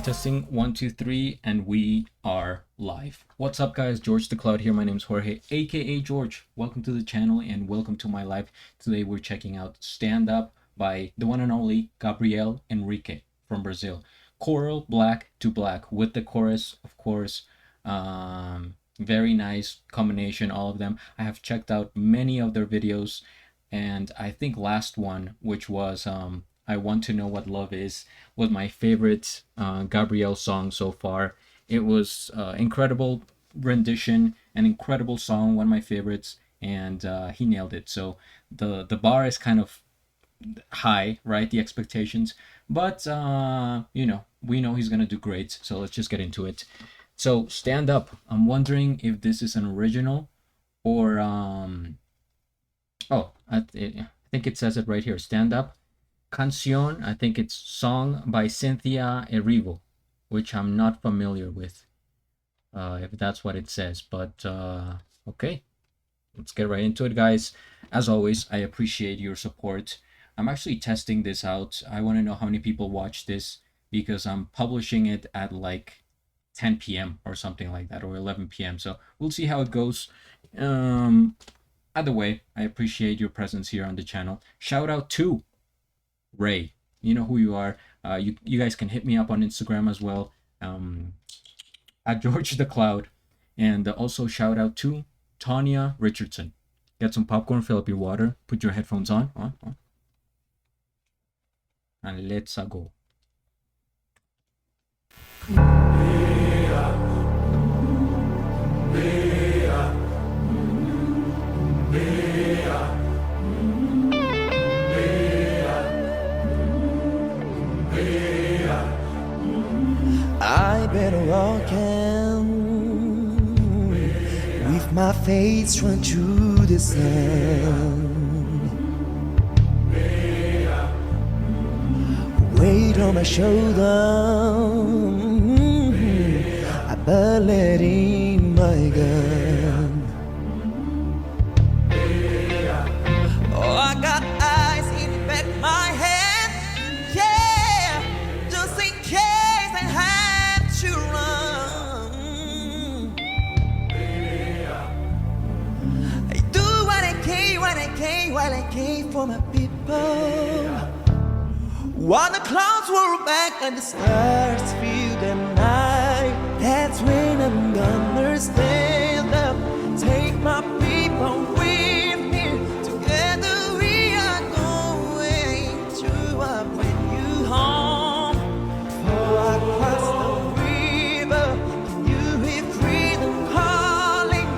Testing 1, 2, 3, and we are live. What's up, guys? George the Cloud here. My name is Jorge, aka George. Welcome to the channel and welcome to my live. Today we're checking out Stand Up by the one and only Gabriel Henrique from Brazil. Choral Black to Black with the chorus, of course. Very nice combination, all of them. I have checked out many of their videos, and I think last one, which was I Want to Know What Love Is, was my favorite Gabriel song so far. It was incredible rendition, an incredible song, one of my favorites, and he nailed it. So the bar is kind of high, right? The expectations, but you know, we know he's gonna do great. So let's just get into it. So Stand Up. I'm wondering if this is an original or I think it says it right here. Stand Up. Canción, I think it's song by Cynthia Erivo, which I'm not familiar with, if that's what it says. But okay, let's get right into it, guys. As always, I appreciate your support. I'm actually testing this out. I want to know how many people watch this because I'm publishing it at like 10 p.m. or something like that, or 11 p.m. So we'll see how it goes. Either way, I appreciate your presence here on the channel. Shout out to Ray. You know who you are. You guys can hit me up on Instagram as well, at George the Cloud. And also shout out to Tanya Richardson. Get some popcorn, fill up your water, put your headphones on, and let's go. I've been walking with my face run through the sun. Weight on my shoulder, a bullet in my gun. Oh, I got eyes in the back of my head, yeah, just in case I have to run. I do what I can, while I can for my people. While the clouds roll back and the stars fill the night, that's when I'm gonna stand up, take my people with me. Together we are going to a brand new home. For across the river, can you hear freedom calling,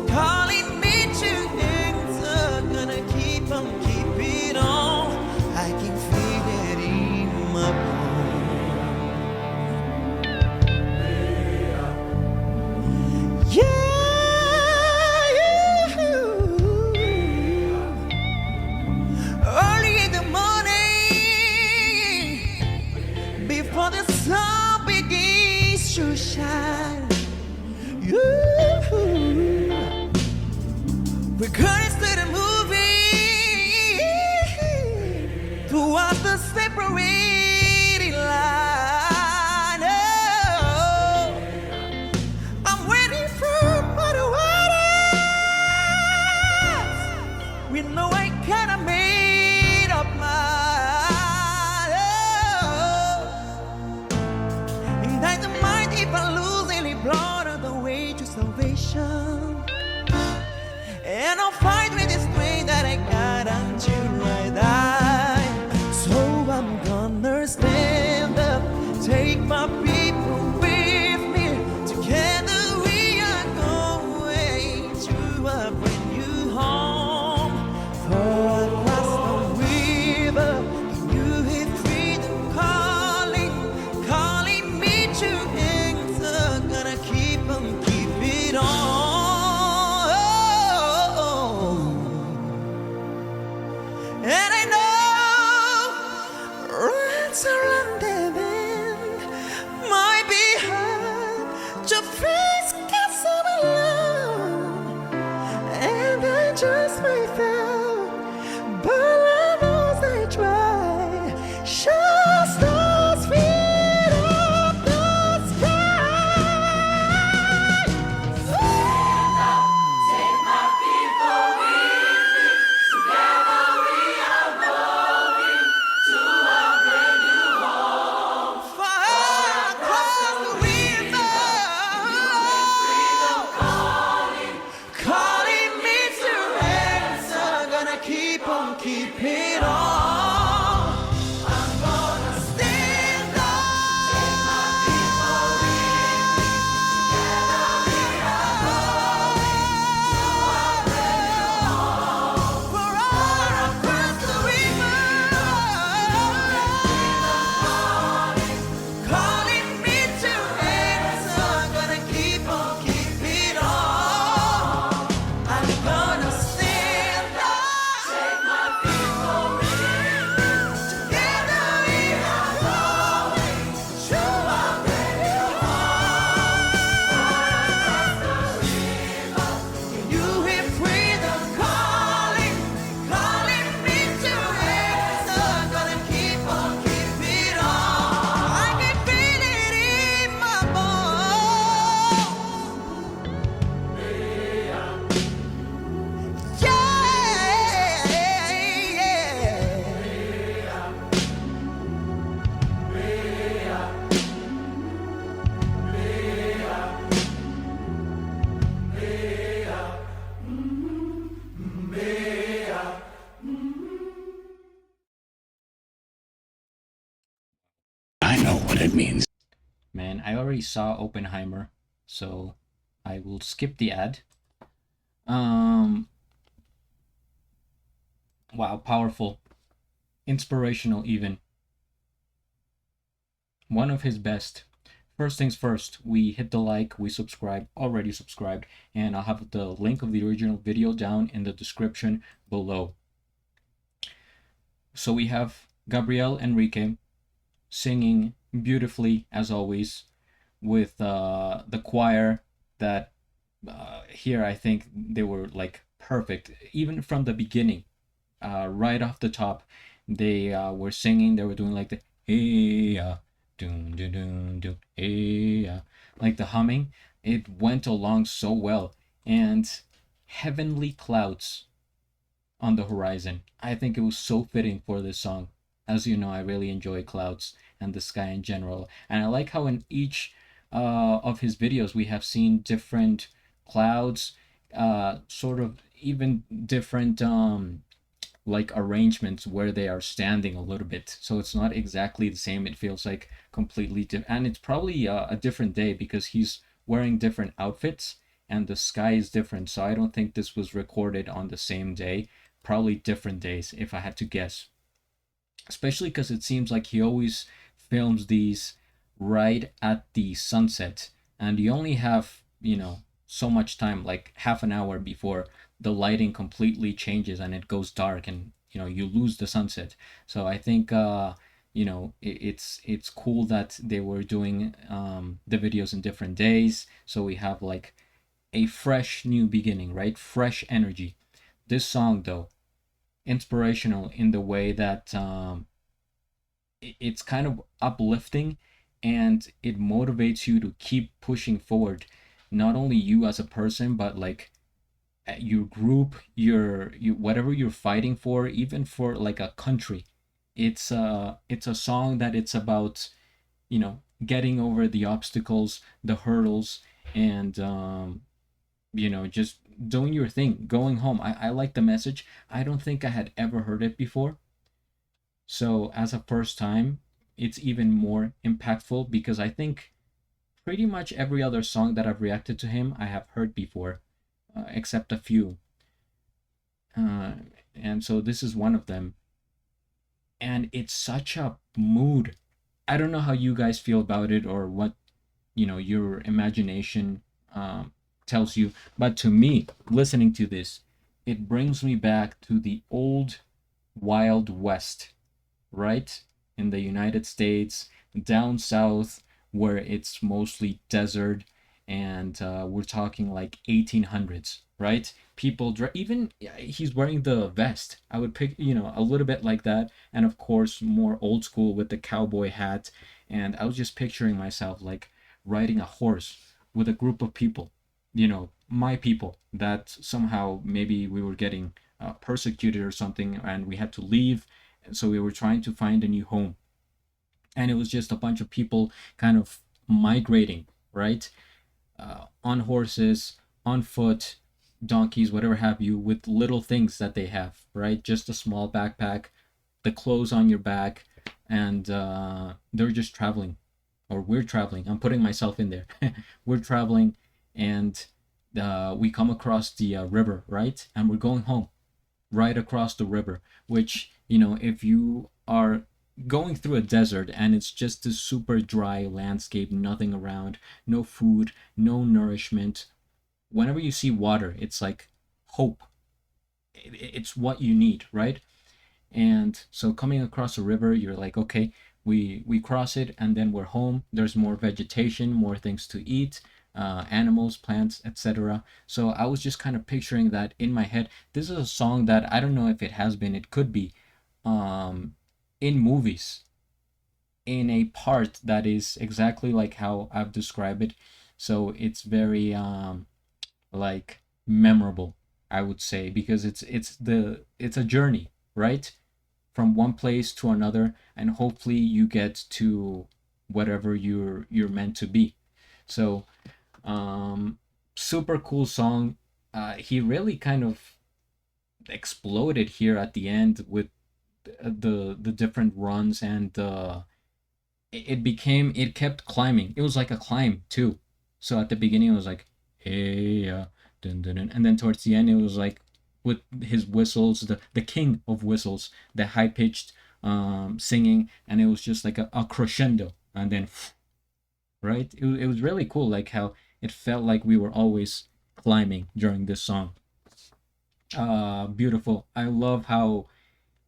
calling me to enter? Gonna keep on, keep it on. I can feel it in my bones. Yeah. Early in the morning, before the sun begins to shine, we're going to the movie towards the separating line. Oh, I'm waiting for my waters. We know I kinda made up mind. Oh, and I don't mind if I lose any blood on the way to salvation. And I'll fight with this strength that I got until I die. So I'm gonna stand up, take my people with me. Together we are going to a brand new home. For across the river, can you hear freedom calling, calling me to enter? Gonna keep on, keep it on. And I know surrounded might be hard to face cause I'm alone, and I just might fail, but I know I try. Just those feet up the it means. Man, I already saw Oppenheimer, so I will skip the ad. Um, wow, powerful, inspirational, even one of his best. First things first, we hit the like, we subscribe, already subscribed, and I'll have the link of the original video down in the description below. So we have Gabriel Henrique singing beautifully as always with the choir that here I think they were like perfect even from the beginning. Right off the top, they were singing. They were doing like the hey doom doom doom doom hey like the humming. It went along so well, and heavenly clouds on the horizon. I think it was so fitting for this song. As you know, I really enjoy clouds and the sky in general, and I like how in each of his videos we have seen different clouds, sort of even different like arrangements where they are standing a little bit, so it's not exactly the same. It feels like completely different, and it's probably a different day because he's wearing different outfits and the sky is different, so I don't think this was recorded on the same day. Probably different days if I had to guess, especially because it seems like he always films these right at the sunset, and you only have, you know, so much time, like half an hour before the lighting completely changes and it goes dark, and you know you lose the sunset. So I think you know it's cool that they were doing the videos in different days, so we have like a fresh new beginning, right? Fresh energy. This song though, inspirational in the way that it's kind of uplifting, and it motivates you to keep pushing forward, not only you as a person but like your group, you whatever you're fighting for, even for like a country. It's a song that it's about, you know, getting over the obstacles, the hurdles, and you know, just doing your thing, going home. I like the message. I don't think I had ever heard it before, so as a first time, it's even more impactful because I think pretty much every other song that I've reacted to him I have heard before, except a few. Uh, and so this is one of them. And it's such a mood. I don't know how you guys feel about it or what, you know, your imagination tells you. But to me, listening to this, it brings me back to the old Wild West, right? In the United States, down south, where it's mostly desert, and we're talking like 1800s, right? Even he's wearing the vest. I would pick, you know, a little bit like that, and of course more old school with the cowboy hat. And I was just picturing myself like riding a horse with a group of people, you know, my people that somehow maybe we were getting persecuted or something, and we had to leave, so we were trying to find a new home, and it was just a bunch of people kind of migrating, right? On horses, on foot, donkeys, whatever have you, with little things that they have, right? Just a small backpack, the clothes on your back, and they're just traveling, or we're traveling. I'm putting myself in there. We're traveling, and we come across the river, right? And we're going home right across the river, which, you know, if you are going through a desert and it's just a super dry landscape, nothing around, no food, no nourishment, whenever you see water, it's like hope. It's what you need, right? And so coming across a river, you're like, okay, we cross it and then we're home. There's more vegetation, more things to eat, animals, plants, etc. So I was just kind of picturing that in my head. This is a song that I don't know if it has been, it could be, um, in movies, in a part that is exactly like how I've described it. So it's very like memorable, I would say, because it's a journey, right? From one place to another, and hopefully you get to whatever you're meant to be. So super cool song. He really kind of exploded here at the end with the different runs and it kept climbing. It was like a climb too. So at the beginning it was like, hey, dun, dun, dun. And then towards the end it was like with his whistles, the king of whistles, the high pitched singing, and it was just like a crescendo, and then right. It was really cool, like how it felt like we were always climbing during this song. Beautiful. I love how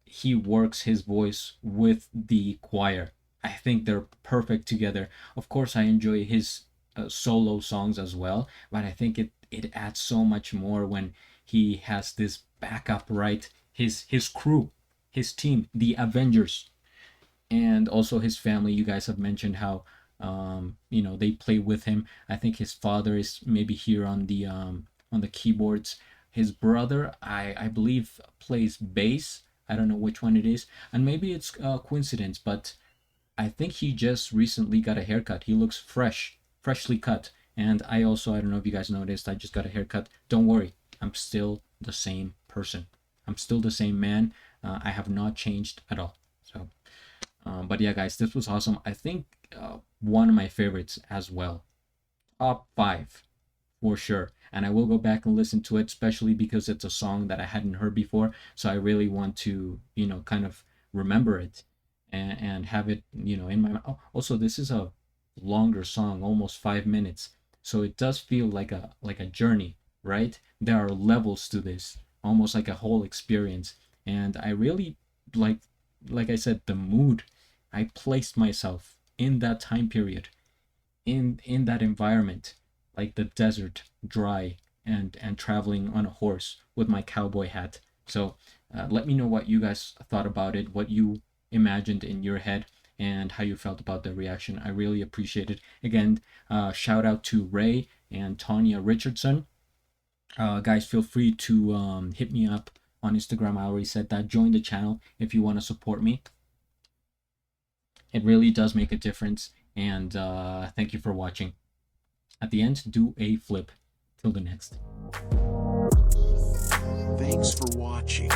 he works his voice with the choir. I think they're perfect together. Of course, I enjoy his solo songs as well, but I think it adds so much more when he has this backup, right? His crew, his team, the Avengers, and also his family. You guys have mentioned how they play with him. I think his father is maybe here on the keyboards. His brother, I believe, plays bass. I don't know which one it is, and maybe it's coincidence, but I think he just recently got a haircut. He looks freshly cut. And I don't know if you guys noticed, I just got a haircut. Don't worry, I'm still the same person. I'm still the same man. I have not changed at all. So but yeah, guys, this was awesome. I think one of my favorites as well. Top five for sure. And I will go back and listen to it, especially because it's a song that I hadn't heard before. So I really want to, kind of remember it and have it, in my. Oh, also, this is a longer song, almost 5 minutes. So it does feel like a journey, right? There are levels to this, almost like a whole experience. And I really like like I said, the mood. I placed myself in that time period, in that environment, like the desert, dry, and traveling on a horse with my cowboy hat. So let me know what you guys thought about it, what you imagined in your head, and how you felt about the reaction. I really appreciate it. Again, shout out to Ray and Tanya Richardson. Guys, feel free to hit me up on Instagram. I already said that. Join the channel if you want to support me. It really does make a difference. And thank you for watching. At the end, do a flip. Till the next. Thanks for watching.